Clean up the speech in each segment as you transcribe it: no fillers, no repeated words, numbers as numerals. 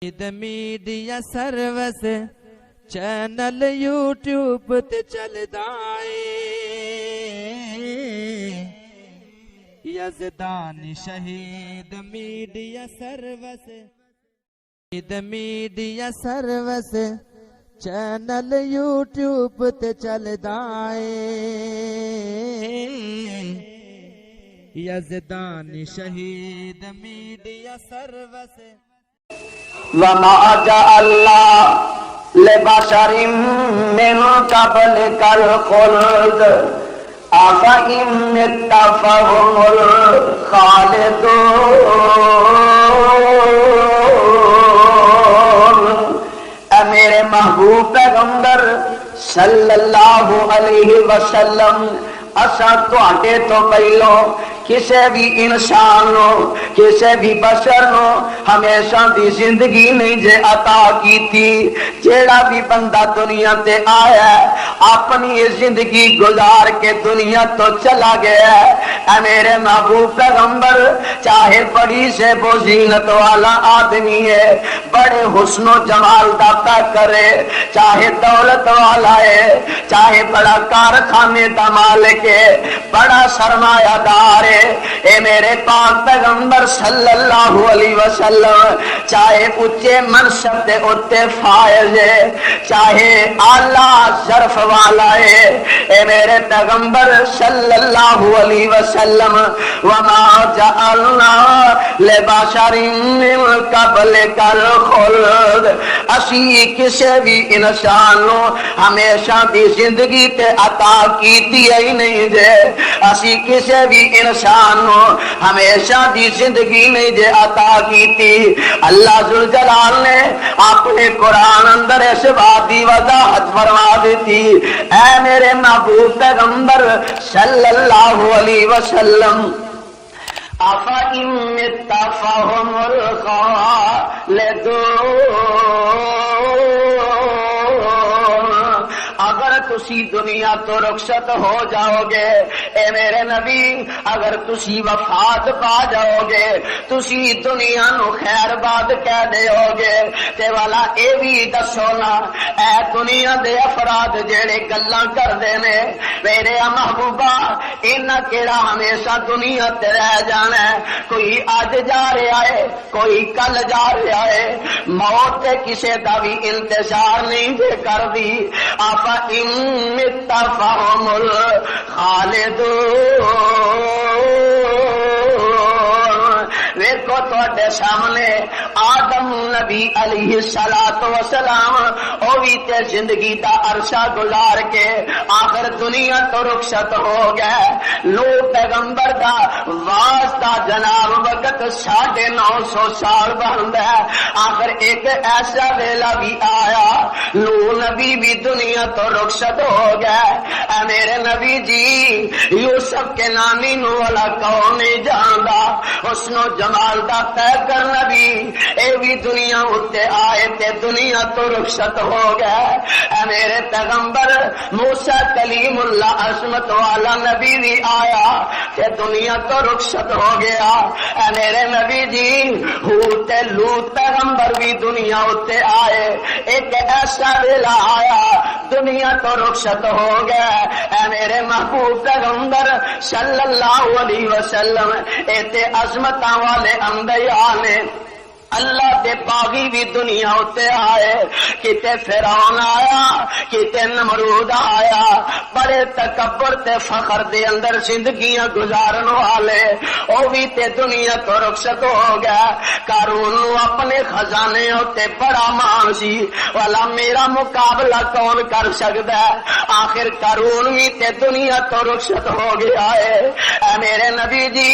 Media service channel YouTube تے چلدا اے یزدان شہید میڈیا سروس چینل یوٹیوب تے چلدا اے یزدان شہید میڈیا سروس وَمَا جَعَلْنَا لِبَشَرٍ مِّن قَبْلِكَ الْخُلْدَ أَفَإِن مِّتَّ فَهُمُ الْخَالِدُونَ۔ اے میرے محبوب پیغمبر صلی اللہ علیہ وسلم، اساں تواڈے تو پہلو کسے بھی انسان نو، کسے بھی بشر نو ہمیشہ دی زندگی نہیں جے عطا کیتی۔ جیڑا بھی بندہ دنیا تے آیا ہے اپنی زندگی گزار کے دنیا تو چلا گیا ہے۔ اے میرے محبوب پیغمبر، چاہے بڑی سے بزینت والا آدمی ہے، بڑے حسن و جمال داتا کرے، چاہے دولت والا ہے، چاہے بڑا کارخانے دا مالک ہے، بڑا سرمایہ دار ہے، اے میرے پاک پیغمبر صلی اللہ علیہ وسلم، چاہے اونچے منصب دے اتے فائز ہے، چاہے اعلیٰ ظرف والا ہے، اے میرے پیغمبر صلی اللہ علیہ وسلم، وما جعلنا لبشر من قبلک الخلد، اسی کسے بھی انسان نو ہمیشہ دی زندگی تے عطا کیتی ہی نہیں دے، اسی کسے بھی انسان نو ہمیشہ دی زندگی نہیں دے عطا کیتی۔ اللہ ذوالجلال نے اپنے قرآن اندر اس بات دی وضاحت فرما دیتی۔ اے میرے محبوب پیغمبر صلی اللہ علیہ وسلم، أَفَإِن مِّتَّ فَهُمُ الْخَالِدُونَ، اگر تسی دنیا تو رخصت ہو جاؤ گے، اے میرے نبی، اگر تسی وفات پا جاؤ گے، تسی دنیا نو خیر باد کہہ دیو گے، تے والا اے بھی دسو نا، اے دنیا دے افراد جیڑے گلاں کردے نے، میرے محبوبہ انہاں کیڑا ہمیشہ دنیا تے رہ جانا ہے؟ کوئی اج جا رہا ہے، کوئی کل جا رہا ہے، موت تے کسے دا بھی انتظار نہیں دے کر دی۔ أَفَإِن مِّتَّ فَهُمُ الْخَالِدُونَ۔ ویکھو تواڈے سامنے آدم نبی علیہ السلام، او بھی تے زندگی دا عرصہ گزار کے آخر دنیا تو رخصت ہو گئے۔ نو پیغمبر دا واسطہ جناب وقت 950 سال بندا ہے، آخر ایک ایسا ویلا بھی آیا نو نبی بھی دنیا تو رخصت ہو گئے۔ اے میرے نبی جی، یوسف کے نامی نو والا کون نہیں جاندا، حسن و جمال دا پیکر نبی، اے بھی دنیا اتے آئے تے دنیا تو رخصت ہو گئے۔ اے میرے پیغمبر موسیٰ کلیم اللہ عظمت والا نبی بھی آیا تے دنیا تو رخصت ہو گیا۔ اے میرے نبی جی، ہود تے لوط پیغمبر بھی دنیا اتے آئے، ایک ایسا ویلا آیا دنیا تو رخصت ہو گیا۔ اے میرے محبوب پیغمبر صلی اللہ علیہ وسلم، اے تے عظمتاں والے انبیاء نے، اللہ دے باغی بھی دنیا ہوتے آئے، کتے فرعون آیا، کتے نمرود آیا، بڑے تکبر تے فخر دے اندر زندگیاں گزارن والے، او بھی تے دنیا تو رخصت ہو گیا۔ قارون نو اپنے خزانے ہوتے بڑا مان سی، والا میرا مقابلہ کون کر سکدا ہے؟ آخر قارون بھی تے دنیا تو رخصت ہو گیا ہے۔ اے میرے نبی جی،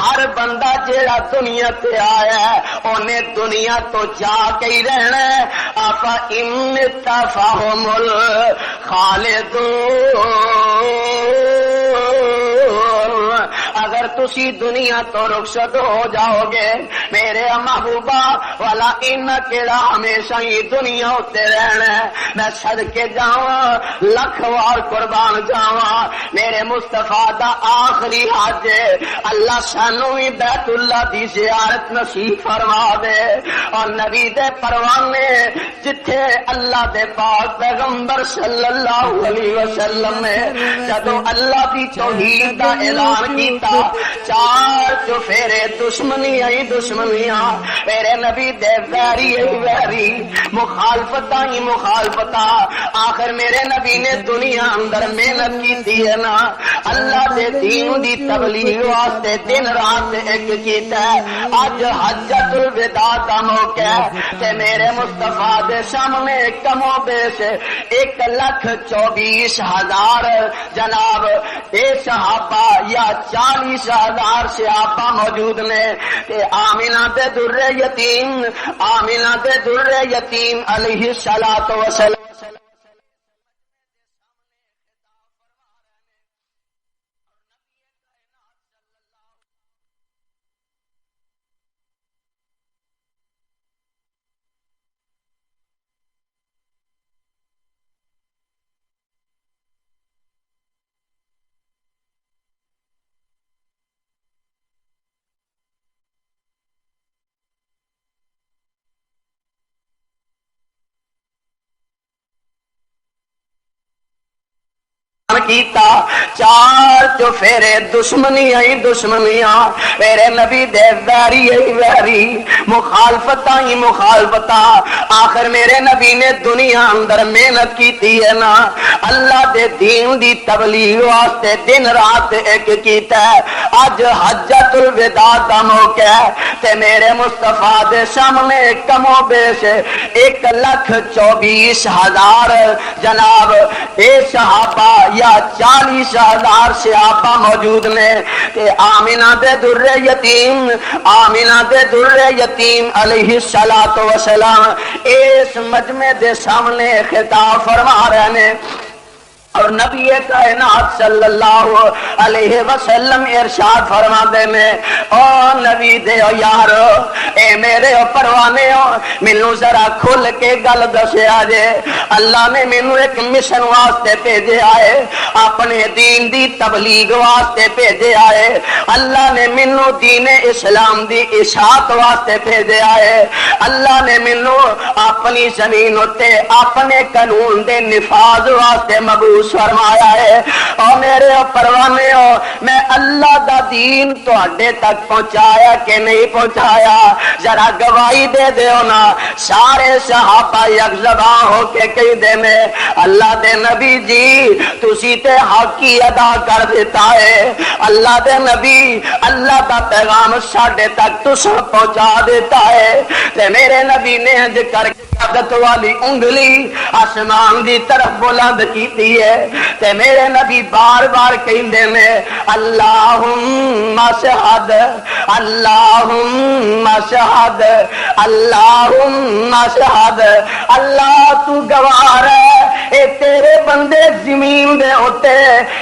ہر بندہ جیڑا دنیا تے آیا ہے اونے دنیا تو جا کے ہی رہنا ہے۔ أَفَإِن مِّتَّ فَهُمُ الْخَالِدُونَ۔ اگر تسی دنیا تو رخصت ہو جاؤ گے میرے محبوبہ والا ان کیڑا ہمیشہ ہی دنیا ہوتے رہنا ہے میں صدقے جاواں لکھ وار قربان جاواں میرے مصطفیٰ دا آخری حج اللہ سانو بھی بیت اللہ دی زیارت نصیب فرما دے اور نبی دے پروانے جتھے اللہ دے پاک پیغمبر صلی اللہ علیہ وسلم نے جدو اللہ دی توحید دا اعلان کیتا چار چفیرے دشمنیاں ہی دشمنیاں میرے نبی دے ویری ویری مخالفتاں ہی مخالفتاں آخر میرے نبی نے دنیا اندر محنت کی ہے نا اللہ دے دین دی تبلیغ واسطے دن رات ایک کیتا ہے اج حجۃ الوداع دا موقع ہے تے میرے مصطفیٰ دے سامنے کم و بیش 1,24,000 جناب اے صحابہ یا 40,000 صحابہ موجود نے تے آمینہ دے در یتیم آمینہ دے در یتیم علیہ الصلوۃ والسلام کیتا چار چفیرے دشمنیاں ہی دشمنیاں میرے نبی دے ویری ویری مخالفتاں ہی مخالفتاں آخر میرے نبی نے دنیا اندر محنت کیتی ہے نا اللہ دے دین دی تبلیغ واسطے دن رات ایک کیتا ہے اج حجۃ الوداع دا موقع ہے تے میرے مصطفیٰ دے سامنے کم و بیش 1,24,000 جناب اے صحابہ یا 40,000 صحابہ موجود نے کہ آمینہ دے در یتیم آمینہ دے در یتیم علیہ الصلوۃ والسلام اس مجمع دے سامنے خطاب فرما رہے ہیں اور نبی کائنات صلی اللہ علیہ وسلم ارشاد فرما دے میں او نبی دے یار اے میرے پروانے مینوں ذرا کھل کے گل دسیا جے اللہ نے مینوں ایک مشن واسطے بھیجے آئے اپنے دین دی تبلیغ واسطے بھیجے آئے اللہ نے مینوں دین اسلام دی اشاعت واسطے بھیجے آئے اللہ نے مینوں اپنی زمین اتے اپنے قانون دے نفاذ واسطے مبعوث فرمایا ہے اور میرے پروانے ہو میں اللہ دا دین تواڈے تک پہنچایا کہ نہیں پہنچایا ذرا گواہی دے دیو نا سارے صحابہ یک زبان ہو کے کہہ دے میں اللہ دے نبی جی تسی تے حق کی ادا کر دیتا ہے اللہ دے نبی اللہ دا پیغام ساڈے تک تساں پہنچا دیتا ہے تے میرے نبی نے انج کر کے عادت والی انگلی آسمان دی طرف بلند کیتی ہے تے میرے نبی بار بار کہندے نے اللہم شہد اللہم شہد اللہم شہد اللہ تو گواہ ہے اے تیرے بندے زمین دے ہوتے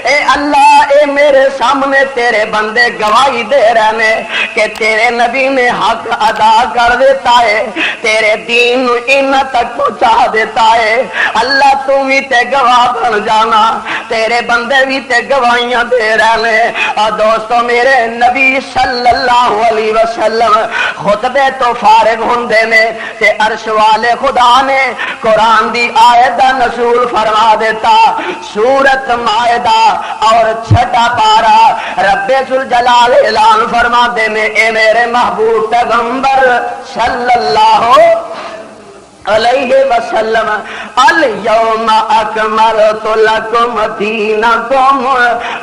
اے اللہ اے میرے سامنے تیرے بندے گواہی دے رہے کہ تیرے نبی نے حق ادا کر دیتا ہے تیرے دین ان تک پہنچا دیتا ہے اللہ تم بھی تے گواہ بن جانا تیرے بندے بھی تے گواہیاں دے رہے اور دوستو میرے نبی صلی اللہ علیہ وسلم خطبے تو فارغ ہوندے نے تے عرش والے خدا نے قرآن دی آیت دا نزول فرما دیتا سورت مائدہ اور 6 پارا رب ذوالجلال اعلان فرما دے میں اے میرے محبوب پیغمبر صلی اللہ علیہ وسلم الیوم اکملت لکم دینکم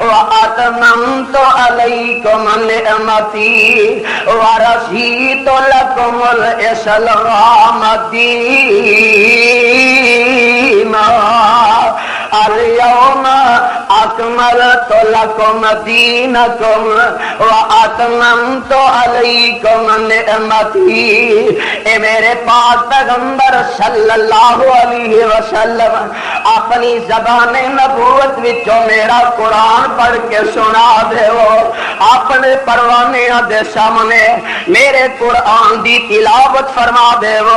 واتممت علیکم نعمتی ورضیت لکم الاسلام دینا الیوم اکملت لکم دینکم واتممت علیکم نعمتی۔ اے میرے پاک پیغمبر صلی اللہ علیہ وسلم اپنی زبان نبوت وچوں میرا قرآن پڑھ کے سنا دیو، اپنے پروانیاں دے سامنے میرے قرآن دی تلاوت فرما دیو۔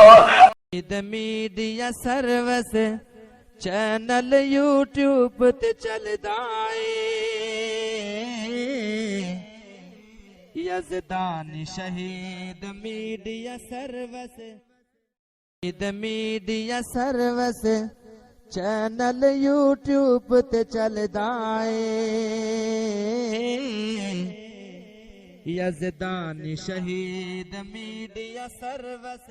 شہید میڈیا سروس چینل یوٹیوب تے چلدا اے، یزدانی شہید میڈیا سروس، شہید میڈیا سروس چینل یوٹیوب تے چلدا اے، یزدانی شہید میڈیا سروس۔